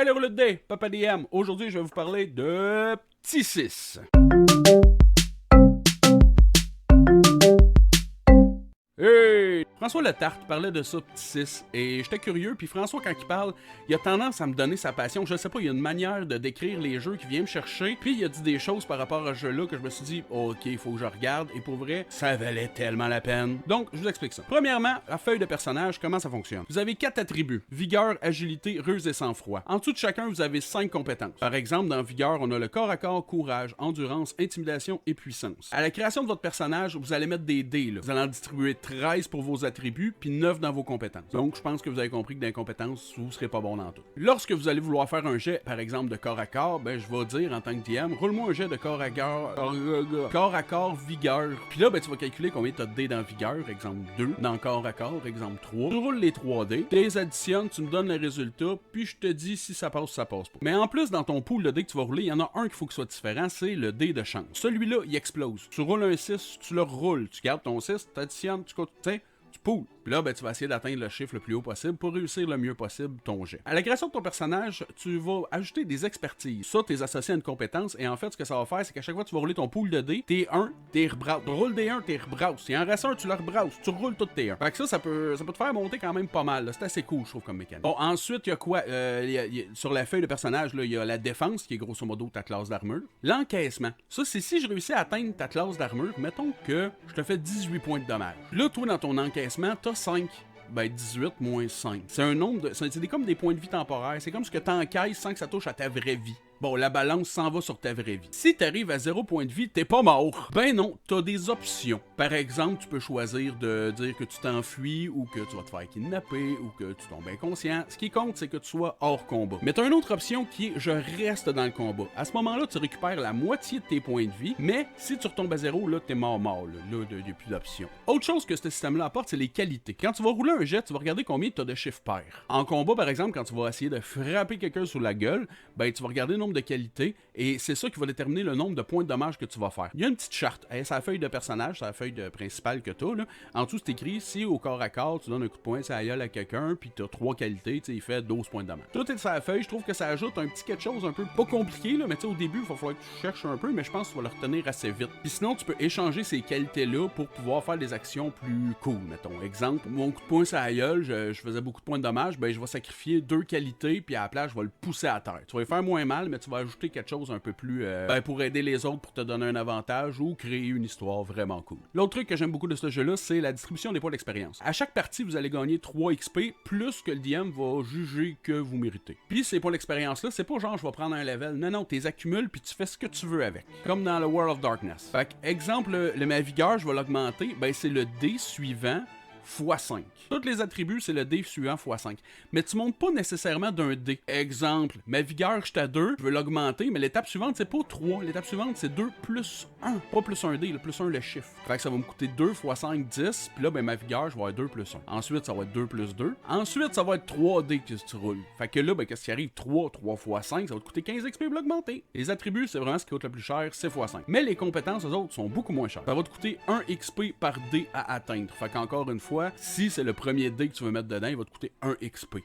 Hey les roulettes de dés, Papa DM. Aujourd'hui, je vais vous parler de Petit 6. Hey! François Letarte parlait de ça, Petit 6, et j'étais curieux, puis François, quand il parle, il a tendance à me donner sa passion. Je sais pas, il y a une manière de décrire les jeux qui vient me chercher, puis il a dit des choses par rapport à ce jeu-là que je me suis dit, ok, il faut que je regarde, et pour vrai, ça valait tellement la peine. Donc, je vous explique ça. Premièrement, la feuille de personnage, comment ça fonctionne? Vous avez 4 attributs: vigueur, agilité, ruse et sang-froid. En dessous de chacun, vous avez 5 compétences. Par exemple, dans vigueur, on a le corps à corps, courage, endurance, intimidation et puissance. À la création de votre personnage, vous allez mettre des dés, là. Vous allez en distribuer 13 pour vos attributs, puis 9 dans vos compétences. Donc, je pense que vous avez compris que dans les compétences, vous serez pas bon dans tout. Lorsque vous allez vouloir faire un jet, par exemple, de corps à corps, ben, je vais dire en tant que DM, roule-moi un jet de corps à corps, vigueur. Puis là, ben, tu vas calculer combien tu as de dés dans vigueur, exemple 2, dans corps à corps, exemple 3. Tu roules les 3 dés, tu les additionnes, tu me donnes le résultat, puis je te dis si ça passe ou ça passe pas. Mais en plus, dans ton pool de dés que tu vas rouler, il y en a un qu'il faut que soit différent, c'est le dé de chance. Celui-là, il explose. Tu roules un 6, tu le roules, tu gardes ton 6, tu additionnes, tu poules. Puis là, ben, tu vas essayer d'atteindre le chiffre le plus haut possible pour réussir le mieux possible ton jet. À la création de ton personnage, tu vas ajouter des expertises. Ça, tu es associé à une compétence, et en fait, ce que ça va faire, c'est qu'à chaque fois que tu vas rouler ton pool de dés, t'es 1, t'es rebrasses. Tu roules des 1, t'es rebrasses. Il en reste un, tu le rebrasses. Tu roules tout tes 1. Fait que ça peut te faire monter quand même pas mal. C'est assez cool, je trouve, comme mécanique. Bon, ensuite, il y a quoi? Sur la feuille de personnage, il y a la défense, qui est grosso modo ta classe d'armure. L'encaissement. Ça, c'est si je réussis à atteindre ta classe d'armure, mettons que je te fais 18 points de dommage. Là, toi, dans ton encaissement, t'as 5. Ben 18 moins 5. C'est un nombre de. C'est comme des points de vie temporaires. C'est comme ce que t'encaisses sans que ça touche à ta vraie vie. Bon, la balance s'en va sur ta vraie vie. Si t'arrives à 0 point de vie, t'es pas mort. Ben non, t'as des options. Par exemple, tu peux choisir de dire que tu t'enfuis, ou que tu vas te faire kidnapper, ou que tu tombes inconscient. Ce qui compte, c'est que tu sois hors combat. Mais t'as une autre option qui est je reste dans le combat. À ce moment-là, tu récupères la moitié de tes points de vie, mais si tu retombes à 0, là, t'es mort. Là, il n'y a plus d'option. Autre chose que ce système-là apporte, c'est les qualités. Quand tu vas rouler un jet, tu vas regarder combien tu as de chiffres pairs. En combat, par exemple, quand tu vas essayer de frapper quelqu'un sur la gueule, ben tu vas regarder le nombre de qualités, et c'est ça qui va déterminer le nombre de points de dommage que tu vas faire. Il y a une petite charte. C'est la feuille de personnage, c'est la feuille principale que tu as. Là. En dessous, c'est écrit si au corps à corps, tu donnes un coup de poing sur la gueule à quelqu'un, puis tu as 3 qualités, il fait 12 points de dommage. Tout est sur la feuille, je trouve que ça ajoute un petit quelque chose un peu pas compliqué, là, mais au début, il va falloir que tu cherches un peu, mais je pense que tu vas le retenir assez vite. Puis sinon, tu peux échanger ces qualités-là pour pouvoir faire des actions plus cool, mettons. Exemple, mon coup de poing sur la gueule, je faisais beaucoup de points de dommage, ben je vais sacrifier 2 qualités, puis à la place, je vais le pousser à terre. Tu vas lui faire moins mal, mais tu vas ajouter quelque chose un peu plus pour aider les autres, pour te donner un avantage ou créer une histoire vraiment cool. L'autre truc que j'aime beaucoup de ce jeu-là, c'est la distribution des points d'expérience. À chaque partie, vous allez gagner 3 XP plus que le DM va juger que vous méritez. Puis ces points d'expérience-là, c'est pas genre je vais prendre un level. Non, tu les accumules puis tu fais ce que tu veux avec. Comme dans le World of Darkness. Fait que, exemple, ma vigueur, je vais l'augmenter, ben c'est le dé suivant x5. Tous les attributs, c'est le dé suivant x5. Mais tu montes pas nécessairement d'un dé. Exemple, ma vigueur, je suis à 2, je veux l'augmenter, mais l'étape suivante, c'est pas 3. L'étape suivante, c'est 2 plus 1. Pas plus un dé, le plus 1, le chiffre. Fait que ça va me coûter 2 x 5, 10. Puis là, ben ma vigueur, je vais avoir 2 plus 1. Ensuite, ça va être 2 plus 2. Ensuite, ça va être 3 dés que tu roules. Fait que là, ben qu'est-ce qui arrive? 3 x 5, ça va te coûter 15 XP pour l'augmenter. Les attributs, c'est vraiment ce qui coûte le plus cher, c'est x 5. Mais les compétences, eux autres, sont beaucoup moins chères. Ça va te coûter 1 XP par dé à atteindre. Fait qu'encore une fois, si c'est le premier dé que tu veux mettre dedans, il va te coûter 1 XP.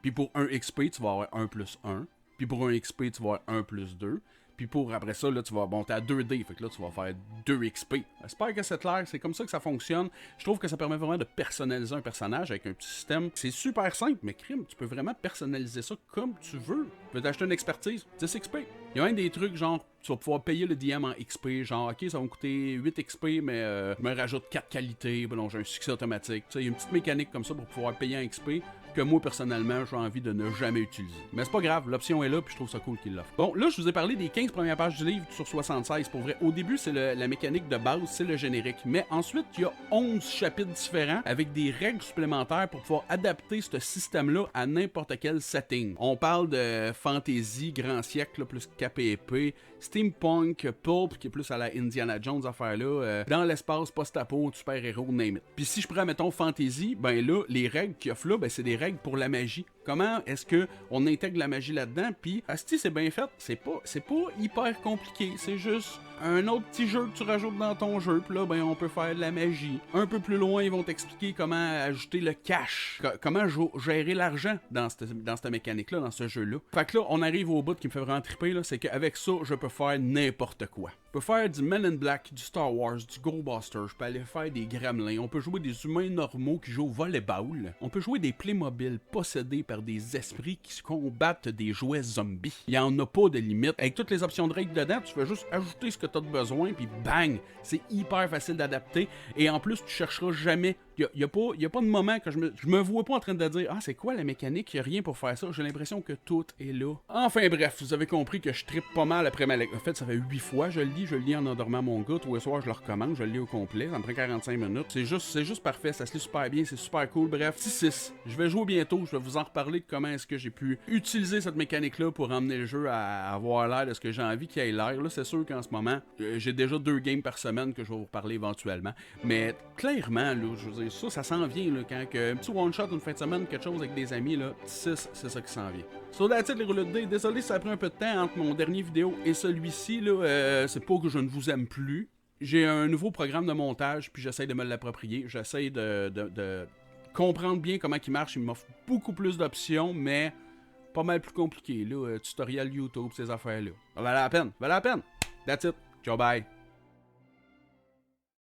Puis pour 1 XP, tu vas avoir 1 plus 1. Puis pour 1 XP, tu vas avoir 1 plus 2. Puis pour après ça, là, tu vas monter à 2 dés. Fait que là, tu vas faire 2 XP. J'espère que c'est clair. C'est comme ça que ça fonctionne. Je trouve que ça permet vraiment de personnaliser un personnage avec un petit système. C'est super simple, mais crime, tu peux vraiment personnaliser ça comme tu veux. Tu veux t'acheter une expertise, 10 XP. Il y a même des trucs genre, tu vas pouvoir payer le DM en XP. Genre, ok, ça va me coûter 8 XP, mais je me rajoute 4 qualités. Bon, j'ai un succès automatique. Il y a une petite mécanique comme ça pour pouvoir payer en XP que moi, personnellement, j'ai envie de ne jamais utiliser. Mais c'est pas grave, l'option est là, puis je trouve ça cool qu'il l'offre. Bon, là, je vous ai parlé des 15 premières pages du livre sur 76. Pour vrai, au début, c'est la mécanique de base, c'est le générique. Mais ensuite, il y a 11 chapitres différents avec des règles supplémentaires pour pouvoir adapter ce système-là à n'importe quel setting. On parle de fantasy, grand siècle, là, plus cap et épée, steampunk, pulp, qui est plus à la Indiana Jones affaire-là, dans l'espace, post-apo, super-héros, name it. Puis si je prends, mettons, fantasy, ben là, les règles qu'il offre là, ben c'est des règles pour la magie. Comment est-ce qu'on intègre la magie là-dedans? Puis, asti, c'est bien fait. C'est pas hyper compliqué. C'est juste un autre petit jeu que tu rajoutes dans ton jeu, puis là, ben, on peut faire de la magie. Un peu plus loin, ils vont t'expliquer comment ajouter le cash, comment gérer l'argent dans cette mécanique-là, dans ce jeu-là. Fait que là, on arrive au bout qui me fait vraiment triper, là, c'est qu'avec ça, je peux faire n'importe quoi. Je peux faire du Men in Black, du Star Wars, du Ghostbusters, je peux aller faire des Gremlins, on peut jouer des humains normaux qui jouent au volleyball, on peut jouer des Playmobil possédés par des esprits qui se combattent des jouets zombies. Il y en a pas de limite. Avec toutes les options de règles dedans, tu fais juste ajouter ce que tu as besoin, puis bang! C'est hyper facile d'adapter, et en plus, tu chercheras jamais. Il y a pas de moment que je me vois pas en train de dire « Ah, c'est quoi la mécanique? Il n'y a rien pour faire ça. » J'ai l'impression que tout est là. Enfin bref, vous avez compris que je trippe pas mal après ma lecture. En fait, ça fait 8 fois je le lis en endormant mon gars. Tous les soirs, je le recommande, je le lis au complet. Ça me prend 45 minutes. C'est juste parfait, ça se lit super bien, c'est super cool. Bref, 6-6. Je vais jouer bientôt, je vais vous en reparler de comment est-ce que j'ai pu utiliser cette mécanique-là pour emmener le jeu à avoir l'air de ce que j'ai envie qu'il ait l'air. Là, c'est sûr qu'en ce moment, j'ai déjà 2 games par semaine que je vais vous reparler éventuellement. Mais clairement, là, je veux dire, ça s'en vient, là, quand un petit one-shot une fin de semaine, quelque chose avec des amis, là, 6, c'est ça qui s'en vient. Sur la tête, les rouleaux de dés, désolé si ça a pris un peu de temps entre mon dernier vidéo et celui-ci, là, c'est pas que je ne vous aime plus. J'ai un nouveau programme de montage, puis j'essaie de me l'approprier, j'essaie de comprendre bien comment il marche, il m'offre beaucoup plus d'options, mais pas mal plus compliqué, là, tutoriel YouTube, ces affaires-là. Ça valait la peine, That's it, ciao bye.